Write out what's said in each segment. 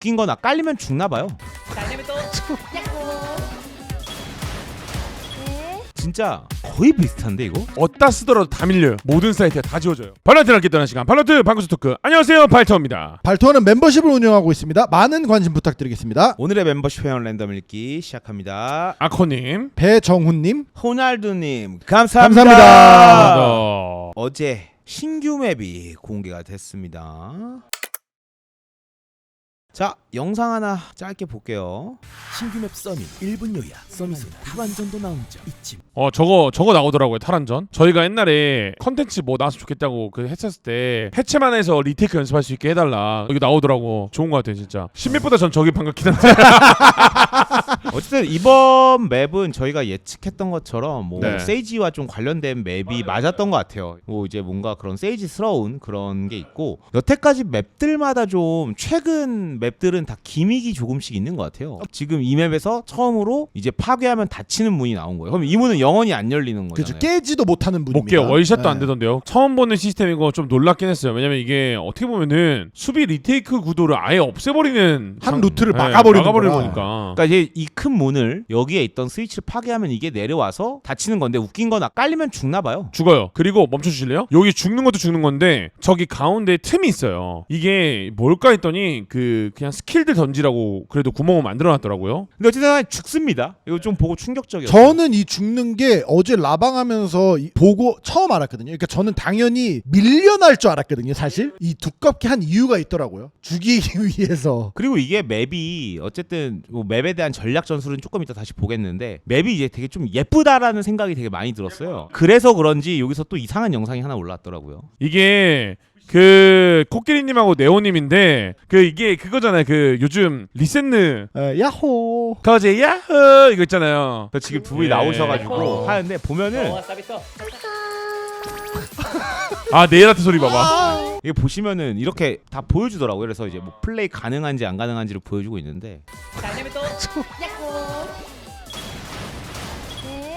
웃긴 거나 깔리면 죽나봐요. 진짜 거의 비슷한데 이거? 어디다 쓰더라도 다 밀려요. 모든 사이트에 다 지워져요. 발로한테 함께 떠나는 시간 발로한테 방구수 토크. 안녕하세요, 발터입니다. 발토는 membership을 운영하고 있습니다. 많은 관심 부탁드리겠습니다. 오늘의 멤버십 회원 랜덤 읽기 시작합니다. 아코님, 배정훈님, 호날두님 감사합니다. 감사합니다. 어제 신규 맵이 공개가 됐습니다. 자, 영상 하나 짧게 볼게요. 신규 맵 서밋 1분 요약. 서밋은 탈환전도 나온 적 있지. 저거 나오더라고요. 탈환전. 저희가 옛날에 컨텐츠 뭐 나왔으면 좋겠다고 그 했었을 때 해체만 해서 리테이크 연습할 수 있게 해달라. 여기 나오더라고. 좋은 것 같아요, 진짜. 신맵보다 전 저기 방금 기다렸어요. 어쨌든 이번 맵은 저희가 예측했던 것처럼 뭐 네. 세이지와 좀 관련된 맵이 맞았던 것 같아요. 뭐 이제 뭔가 그런 세이지스러운 그런 게 있고, 여태까지 맵들마다 좀 최근 맵들은 다 기믹이 조금씩 있는 것 같아요. 지금 이 맵에서 처음으로 이제 파괴하면 닫히는 문이 나온 거예요. 그럼 이 문은 영원히 안 열리는 거잖아요. 그렇죠. 깨지도 못하는 분입니다. 못 깨요. 월샷도 네. 안 되던데요. 처음 보는 시스템이고 좀 놀랍긴 했어요. 왜냐면 이게 어떻게 보면은 수비 리테이크 구도를 아예 없애버리는 한 루트를 네, 막아버리는 거니까. 그러니까 이제 이 큰 문을 여기에 있던 스위치를 파괴하면 이게 내려와서 닫히는 건데, 웃긴 건 깔리면 죽나 봐요. 죽어요. 그리고 멈춰주실래요? 여기 죽는 것도 죽는 건데 저기 가운데 틈이 있어요. 이게 뭘까 했더니 그냥 스킬들 던지라고 그래도 구멍을 만들어놨더라고요. 근데 어쨌든 죽습니다. 이거 좀 보고 충격적이었어요. 저는 이 죽는 게 어제 라방하면서 보고 처음 알았거든요. 그러니까 저는 당연히 밀려날 줄 알았거든요. 사실 이 두껍게 한 이유가 있더라고요. 죽이기 위해서. 그리고 이게 맵이 어쨌든 뭐 맵에 대한 전략 전술은 조금 이따 다시 보겠는데, 맵이 이제 되게 좀 예쁘다라는 생각이 되게 많이 들었어요. 그래서 그런지 여기서 또 이상한 영상이 하나 올라왔더라고요. 이게 그 코끼리님하고 네오님인데 이게 그거잖아요. 그 요즘 리센느 야호. 거제 야호 이거 있잖아요. 그래서 지금 두 분이 네. 나오셔가지고 하는데 보면은 네일아트 소리 봐봐. 이게 보시면은 이렇게 다 보여주더라고요. 그래서 이제 뭐 플레이 가능한지 안 가능한지를 보여주고 있는데,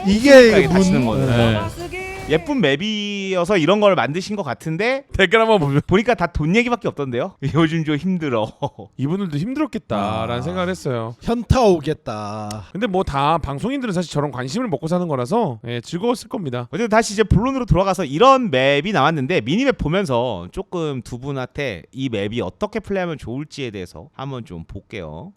이게 닫히는 문. 거는 네. 예쁜 맵이어서 이런 걸 만드신 것 같은데 댓글 한번 보면 보니까 다 돈 얘기밖에 없던데요. 요즘 좀 힘들어. 이분들도 힘들었겠다라는 생각을 했어요. 현타 오겠다. 근데 뭐 다 방송인들은 사실 저런 관심을 먹고 사는 거라서 즐거웠을 겁니다. 어쨌든 다시 이제 본론으로 돌아가서 이런 맵이 나왔는데, 미니맵 보면서 조금 두 분한테 이 맵이 어떻게 플레이하면 좋을지에 대해서 한번 좀 볼게요.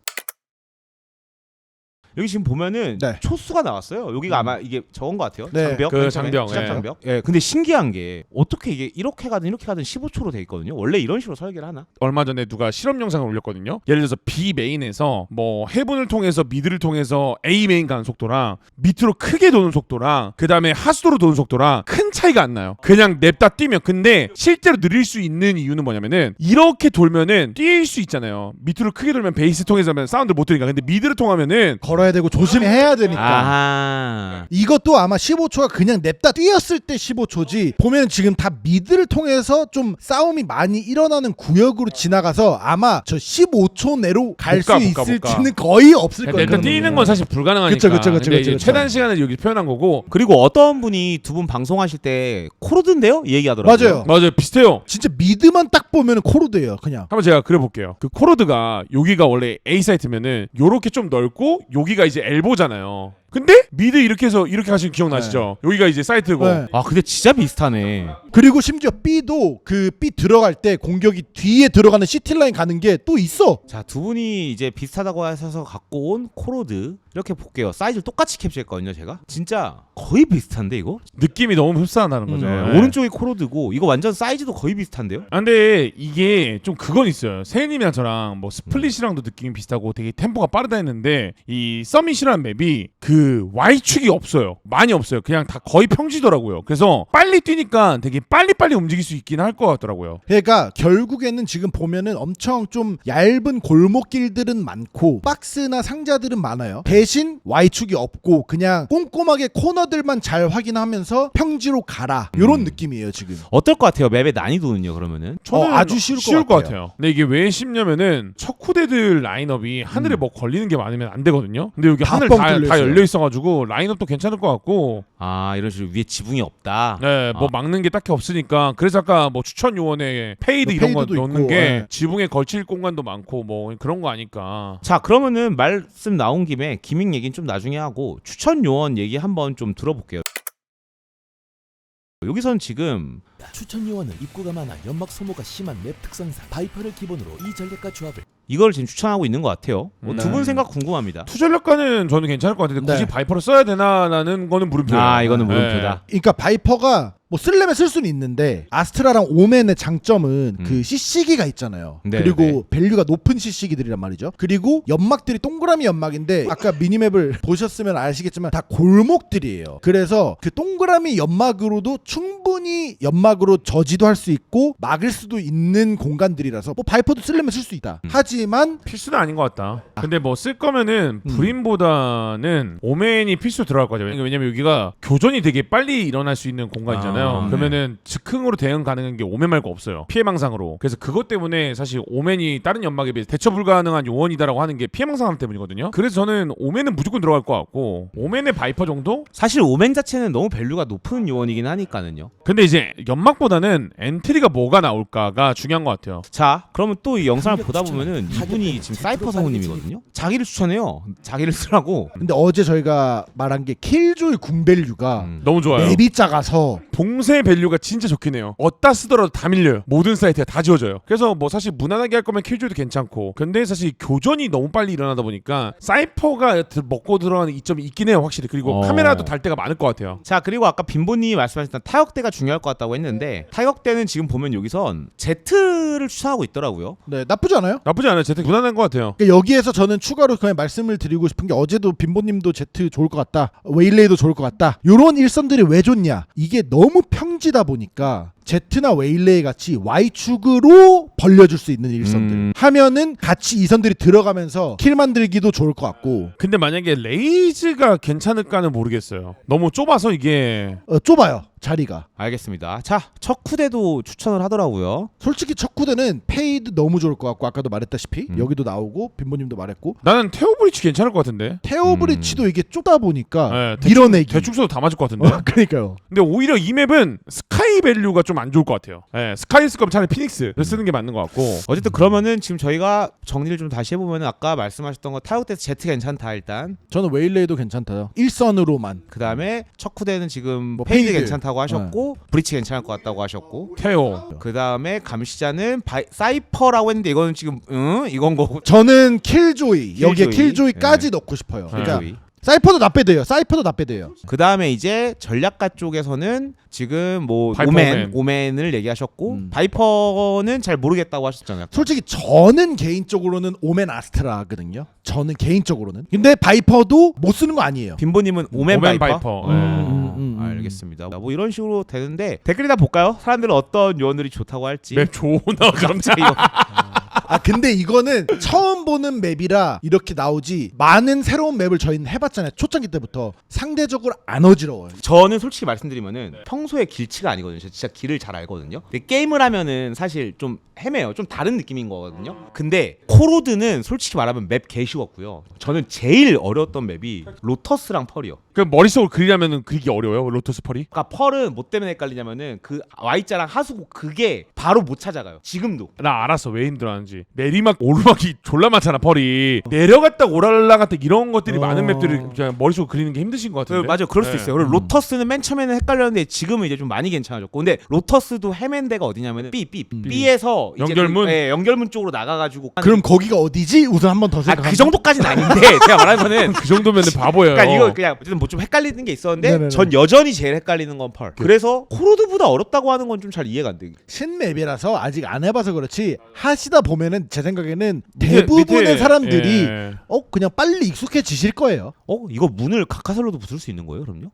여기 지금 보면은 네. 초수가 나왔어요. 여기가 아마 이게 적은 것 같아요. 네. 장벽, 그 맨 처음에 장벽, 시작 예. 장벽. 예. 근데 신기한 게 어떻게 이게 이렇게 가든 15초로 돼 있거든요. 원래 이런 식으로 설계를 하나? 얼마 전에 누가 실험 영상을 올렸거든요. 예를 들어서 B 메인에서 뭐 해븐을 통해서 미드를 통해서 A 메인 가는 속도랑 밑으로 크게 도는 속도랑 그 다음에 하수도로 도는 속도랑 큰 차이가 안 나요. 그냥 냅다 뛰면. 근데 실제로 느릴 수 있는 이유는 뭐냐면은 이렇게 돌면은 뛸 수 있잖아요. 밑으로 크게 돌면 베이스 통해서 하면 사운드 못 들으니까. 근데 미드를 통하면은 걸어야 되고 조심해야 되니까. 아하. 이것도 아마 15초가 그냥 냅다 뛰었을 때 15초지, 보면 지금 다 미드를 통해서 좀 싸움이 많이 일어나는 구역으로 지나가서 아마 저 15초 내로 갈 수 못 가. 있을지는 거의 없을 거예요. 일단 뛰는 건 사실 불가능하니까. 그쵸. 근데 이제 최단 시간을 여기 표현한 거고. 그리고 어떤 분이 두 분 방송하실 때 코로드인데요? 이 얘기하더라고요. 맞아요. 비슷해요. 진짜 미드만 딱 보면 코로드예요. 그냥. 한번 제가 그려볼게요. 그 코로드가 여기가 원래 A 사이트면은 요렇게 좀 넓고 여기가 이제 엘보잖아요. 근데 미드 이렇게 해서 이렇게 하시는 기억나시죠? 여기가 이제 사이트고. 네. 아, 근데 진짜 비슷하네. 그리고 심지어 B도 그 B 들어갈 때 공격이 뒤에 들어가는 시티라인 가는 게 또 있어. 자, 두 분이 이제 비슷하다고 하셔서 갖고 온 코로드 이렇게 볼게요. 사이즈를 똑같이 캡처했거든요, 제가. 진짜 거의 비슷한데 이거? 느낌이 너무 흡사하다는 거죠. 네. 오른쪽이 코로드고 이거 완전 사이즈도 거의 비슷한데요? 근데 이게 좀 그건 있어요. 세인님이랑 저랑 뭐 스플릿이랑도 느낌이 비슷하고 되게 템포가 빠르다 했는데, 이 서밋이라는 맵이 그 Y축이 없어요. 많이 없어요. 그냥 다 거의 평지더라고요. 그래서 빨리 뛰니까 되게 빨리빨리 움직일 수 있긴 할 것 같더라고요. 그러니까 결국에는 지금 보면은 엄청 좀 얇은 골목길들은 많고 박스나 상자들은 많아요. 대신 Y축이 없고 그냥 꼼꼼하게 코너들만 잘 확인하면서 평지로 가라, 요런 느낌이에요 지금. 어떨 것 같아요? 맵의 난이도는요, 그러면은? 저는 아주 쉬울 것 같아요. 근데 이게 왜 쉽냐면은 척후대들 라인업이 하늘에 뭐 걸리는 게 많으면 안 되거든요. 근데 여기 다 하늘 뻥 다 뚫려 있어요. 열려 있어가지고 라인업도 괜찮을 것 같고 아 이런 식으로 위에 지붕이 없다. 네, 뭐 막는 게 딱히 없으니까 그래서 아까 뭐 추천 요원에 페이드 이런 거 페이드도 넣는 있고, 게 예. 지붕에 걸칠 공간도 많고 뭐 그런 거 아니까. 자 그러면은 말씀 나온 김에 기믹 얘기는 좀 나중에 하고 추천 요원 얘기 한번 좀 들어볼게요. 여기선 지금 추천 요원은 입구가 많아 연막 소모가 심한 맵 특성상 바이퍼를 기본으로 이 전략과 조합을 이걸 지금 추천하고 있는 것 같아요. 네. 두 분 생각 궁금합니다. 투전력가는 저는 괜찮을 것 같은데 굳이 네. 바이퍼를 써야 되나라는 거는 물음표예요. 아 이거는 물음표다. 그러니까 바이퍼가 뭐 쓸려면 쓸 수는 있는데 아스트라랑 오멘의 장점은 그 CC기가 있잖아요. 네, 그리고 네. 밸류가 높은 CC기들이란 말이죠. 그리고 연막들이 동그라미 연막인데 아까 미니맵을 보셨으면 아시겠지만 다 골목들이에요. 그래서 그 동그라미 연막으로도 충분히 연막으로 저지도 할 수 있고 막을 수도 있는 공간들이라서 뭐 바이퍼도 쓸려면 쓸 수 있다. 하지만 필수는 아닌 것 같다. 근데 뭐 쓸 거면은 브림보다는 오멘이 필수 들어갈 거죠. 왜냐면 여기가 교전이 되게 빨리 일어날 수 있는 공간이잖아요. 아, 그러면은 즉흥으로 대응 가능한 게 오멘 말고 없어요. 피해망상으로. 그래서 그것 때문에 사실 오멘이 다른 연막에 비해 대처 불가능한 요원이다라고 하는 게 피해망상 때문이거든요. 그래서 저는 오멘은 무조건 들어갈 것 같고 오멘의 바이퍼 정도? 사실 오멘 자체는 너무 밸류가 높은 요원이긴 하니까는요. 근데 이제 연막보다는 엔트리가 뭐가 나올까가 중요한 것 같아요. 자 그러면 또 이 영상을 강력 보다 추천은 보면은 이분이 타겟 지금 제 사이퍼 프로 성우님이거든요. 자기를 추천해요. 자기를 쓰라고. 근데 어제 저희가 말한 게 킬조이 궁밸류가 너무 좋아요. 맵이 작아서 봉쇄 밸류가 진짜 좋긴 해요. 어디다 쓰더라도 다 밀려요. 모든 사이트가 다 지워져요. 그래서 뭐 사실 무난하게 할 거면 킬조이도 괜찮고 근데 사실 교전이 너무 빨리 일어나다 보니까 사이퍼가 먹고 들어가는 이점이 있긴 해요 확실히. 그리고 카메라도 달 때가 많을 것 같아요. 자 그리고 아까 빈보님이 말씀하셨던 타격대가 중요할 것 같다고 했는데 타격대는 지금 보면 여기선 Z를 추천하고 있더라고요. 네, 나쁘지 않아요. 나쁘지 않아요. 재택 무난한 것 같아요. 그러니까 여기에서 저는 추가로 그냥 말씀을 드리고 싶은 게 어제도 빈보님도 제트 좋을 것 같다, 웨일레이도 좋을 것 같다. 이런 일선들이 왜 좋냐? 이게 너무 평지다 보니까 제트나 웨일레이 같이 Y축으로 벌려줄 수 있는 일선들 하면은 같이 이 선들이 들어가면서 킬 만들기도 좋을 것 같고. 근데 만약에 레이즈가 괜찮을까는 모르겠어요. 너무 좁아서 이게 좁아요 자리가. 알겠습니다. 자 척후대도 추천을 하더라고요. 솔직히 척후대는 페이드 너무 좋을 것 같고 아까도 말했다시피 여기도 나오고 빈보님도 말했고 나는 테오브리치 괜찮을 것 같은데. 테오브리치도 이게 좁다 보니까 네, 밀어내기. 대충 써도 다 맞을 것 같은데. 그러니까요. 근데 오히려 이 맵은 스카이 밸류가 좀 안 좋을 것 같아요. 네, 스카이 쓸 거면 차라리 피닉스를 쓰는 게 맞는 것 같고. 어쨌든 그러면은 지금 저희가 정리를 좀 다시 해보면은 아까 말씀하셨던 거 타격대에서 Z 괜찮다 일단. 저는 웨일레이도 괜찮다요. 일선으로만. 그 다음에 척후대는 지금 뭐 페이드 페이드. 괜찮다고 하셨고 브리치 괜찮을 것 같다고 하셨고 테오. 그 다음에 감시자는 사이퍼라고 했는데 이거는 지금 이건 거고 저는 킬조이, 여기에 킬조이. 킬조이까지 넣고 싶어요. 그러니까 킬조이. 사이퍼도 나빼돼요. 사이퍼도 나빼돼요. 그 다음에 이제 전략가 쪽에서는 지금 뭐 바이퍼 오멘을 얘기하셨고 바이퍼는 잘 모르겠다고 하셨잖아요. 솔직히 저는 개인적으로는 오멘 아스트라거든요. 저는 개인적으로는. 근데 바이퍼도 못 쓰는 거 아니에요. 빈보님은 오멘 바이퍼. 네. 알겠습니다. 뭐 이런 식으로 되는데 댓글이나 볼까요? 사람들은 어떤 요원들이 좋다고 할지. 맵 좋나 갑자기 아 근데 이거는 처음 보는 맵이라 이렇게 나오지, 많은 새로운 맵을 저희는 해봤잖아요. 초창기 때부터. 상대적으로 안 어지러워요. 저는 솔직히 말씀드리면은 평소에 길치가 아니거든요. 저 진짜 길을 잘 알거든요. 근데 게임을 하면은 사실 좀 헤매요. 좀 다른 느낌인 거거든요. 근데 코로드는 솔직히 말하면 맵 개 쉬웠고요. 저는 제일 어려웠던 맵이 로터스랑 펄이요. 그 머릿속으로 그리려면은 그게 어려워요. 로터스 펄이. 그러니까 펄은 뭐 때문에 헷갈리냐면은 그 Y자랑 하수구 그게 바로 못 찾아가요. 지금도. 나 알았어 왜 힘들어하는지. 내리막 오르막이 졸라 많잖아 펄이. 내려갔다 올라갔다 이런 것들이 많은 맵들을 그냥 머릿속으로 그리는 게 힘드신 것 같은데. 맞아요. 그럴 수 네. 있어요. 그리고 로터스는 맨 처음에는 헷갈렸는데 지금은 이제 좀 많이 괜찮아졌고. 근데 로터스도 헤맨 데가 어디냐면은 B에서 이제 연결문? 연결문 쪽으로 나가가지고. 그럼 거기가 어디지? 우선 한 번 더 생각. 그 정도까지는 아닌데 제가 말하는 거는 그 정도면은 바보예요. 그러니까 이거 그냥 어쨌든 뭐 좀 헷갈리는 게 있었는데 네네네. 전 여전히 제일 헷갈리는 건 펄. 그래서 코로드보다 어렵다고 하는 건 좀 잘 이해가 안 돼. 신맵이라서 아직 안 해봐서 그렇지 하시다 보면은 제 생각에는 대부분의 사람들이 예. 그냥 빨리 익숙해지실 거예요. 이거 문을 각하설로도 부술 수 있는 거예요, 그럼요?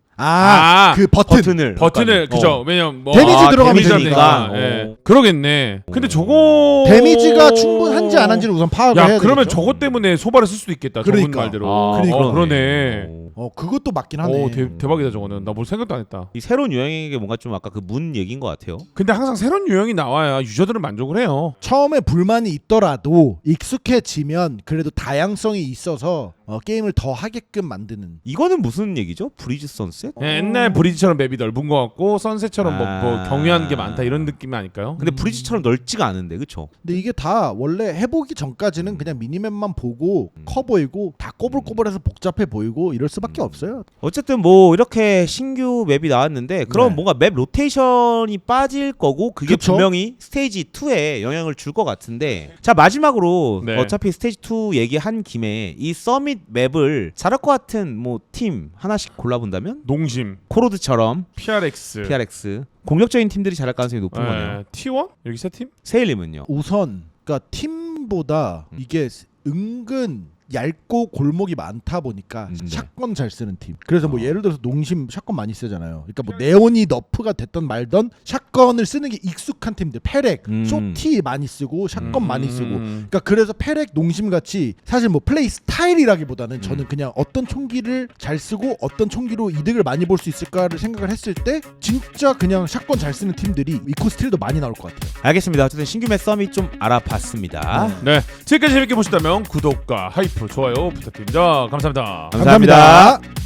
그 버튼을 버튼을 그죠. 왜냐면 뭐 데미지 들어가면 데미지 되니까. 예. 그러겠네. 근데 저거 데미지가 충분한지 안 한지를 우선 파악을 해야 야 되겠죠. 그러면 저것 때문에 소바를 쓸 수도 있겠다. 저분 그러니까. 말대로. 그러니까. 그러네. 그것도 맞긴 하네. 대박이다 저거는. 나 뭘 생각도 안 했다. 이 새로운 유형에게 뭔가 좀 아까 그 문 얘기인 것 같아요. 근데 항상 새로운 유형이 나와야 유저들은 만족을 해요. 처음에 불만이 있더라도 익숙해지면 그래도 다양성이 있어서 게임을 더 하게끔 만드는. 이거는 무슨 얘기죠? 브리즈 선셋? 옛날 브리지처럼 맵이 넓은 것 같고 선셋처럼 뭐 아. 경유한 게 많다 이런 느낌이 아닐까요? 근데 브리즈처럼 넓지가 않은데, 그쵸? 근데 이게 다 원래 해보기 전까지는 그냥 미니맵만 보고 커 보이고 다 꼬불꼬불해서 복잡해 보이고 이럴 수밖에 없어요. 어쨌든 뭐 이렇게 신규 맵이 나왔는데 그럼 네. 뭔가 맵 로테이션이 빠질 거고 그게 그쵸? 분명히 스테이지 2에 영향을 줄 것 같은데, 자 마지막으로 네. 어차피 스테이지 2 얘기한 김에 이 서밋 맵을 잘할 것 같은 뭐 팀 하나씩 골라본다면 농심, 코로드처럼 PRX, PRX 공격적인 팀들이 잘할 가능성이 높은 거네요. T1 여기 세 팀? 세일님은요? 우선 그러니까 팀보다 이게 은근 얇고 골목이 많다 보니까 네. 샷건 잘 쓰는 팀. 그래서 뭐 예를 들어서 농심 샷건 많이 쓰잖아요. 그러니까 뭐 네온이 너프가 됐던 말던 샷건을 쓰는 게 익숙한 팀들. 페렉, 쇼티 많이 쓰고 샷건 많이 쓰고. 그러니까 그래서 페렉, 농심 같이 사실 뭐 플레이 스타일이라기보다는 저는 그냥 어떤 총기를 잘 쓰고 어떤 총기로 이득을 많이 볼 수 있을까를 생각을 했을 때 진짜 그냥 샷건 잘 쓰는 팀들이 이코 스틸도 많이 나올 것 같아요. 알겠습니다. 어쨌든 신규 맵 서밋 좀 알아봤습니다. 네, 지금까지 재밌게 보셨다면 구독과 하이프, 좋아요 부탁드립니다. 감사합니다. 감사합니다.